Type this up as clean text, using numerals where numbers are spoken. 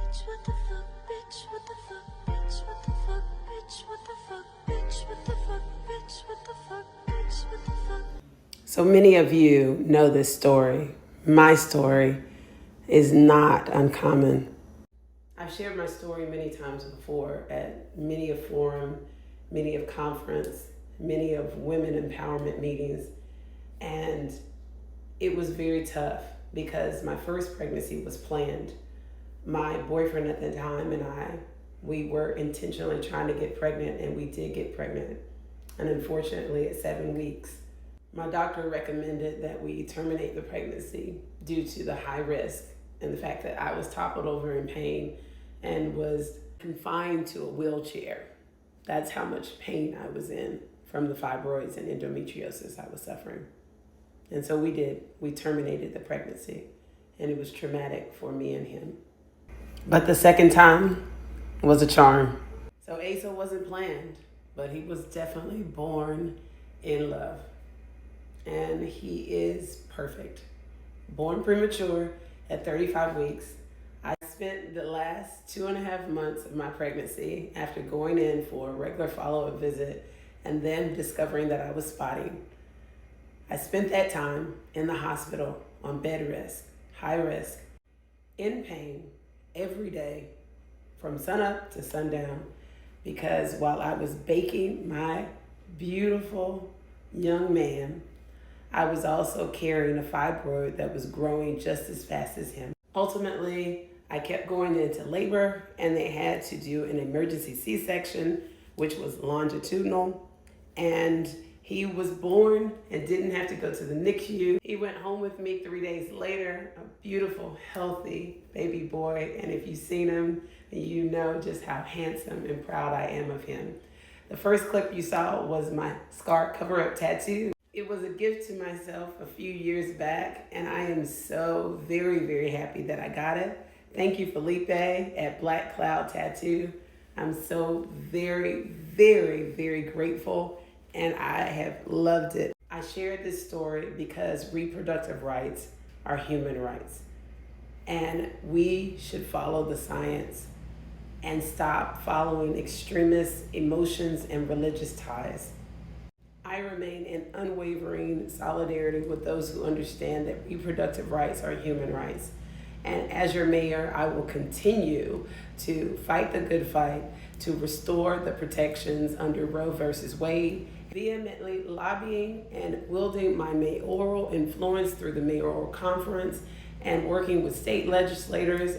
bitch, what the fuck, bitch, what the fuck, bitch, what the fuck, bitch, what the fuck, bitch, what the fuck, bitch, what the fuck, bitch, what the fuck. So many of you know this story. My story is not uncommon. I've shared my story many times before at many a forum, many of conference, many of women empowerment meetings, and it was very tough because my first pregnancy was planned. My boyfriend at the time and we were intentionally trying to get pregnant, and we did get pregnant. And unfortunately, at 7 weeks, my doctor recommended that we terminate the pregnancy due to the high risk and the fact that I was toppled over in pain and was confined to a wheelchair. That's how much pain I was in from the fibroids and endometriosis I was suffering. And so we terminated the pregnancy, and it was traumatic for me and him. But the second time was a charm. So Asa wasn't planned, but he was definitely born in love. And he is perfect. Born premature at 35 weeks. I spent the last 2.5 months of my pregnancy after going in for a regular follow-up visit and then discovering that I was spotting. I spent that time in the hospital on bed rest, high risk, in pain every day from sunup to sundown, because while I was baking my beautiful young man, I was also carrying a fibroid that was growing just as fast as him. Ultimately, I kept going into labor, and they had to do an emergency C-section, which was longitudinal, and he was born and didn't have to go to the NICU. He went home with me 3 days later, a beautiful, healthy baby boy. And if you've seen him, you know just how handsome and proud I am of him. The first clip you saw was my scar cover-up tattoo. It was a gift to myself a few years back, and I am so very, very happy that I got it. Thank you, Felipe at Black Cloud Tattoo. I'm so very, very, very grateful, and I have loved it. I shared this story because reproductive rights are human rights, and we should follow the science and stop following extremist emotions and religious ties. I remain in unwavering solidarity with those who understand that reproductive rights are human rights. And as your mayor, I will continue to fight the good fight to restore the protections under Roe versus Wade, vehemently lobbying and wielding my mayoral influence through the mayoral conference and working with state legislators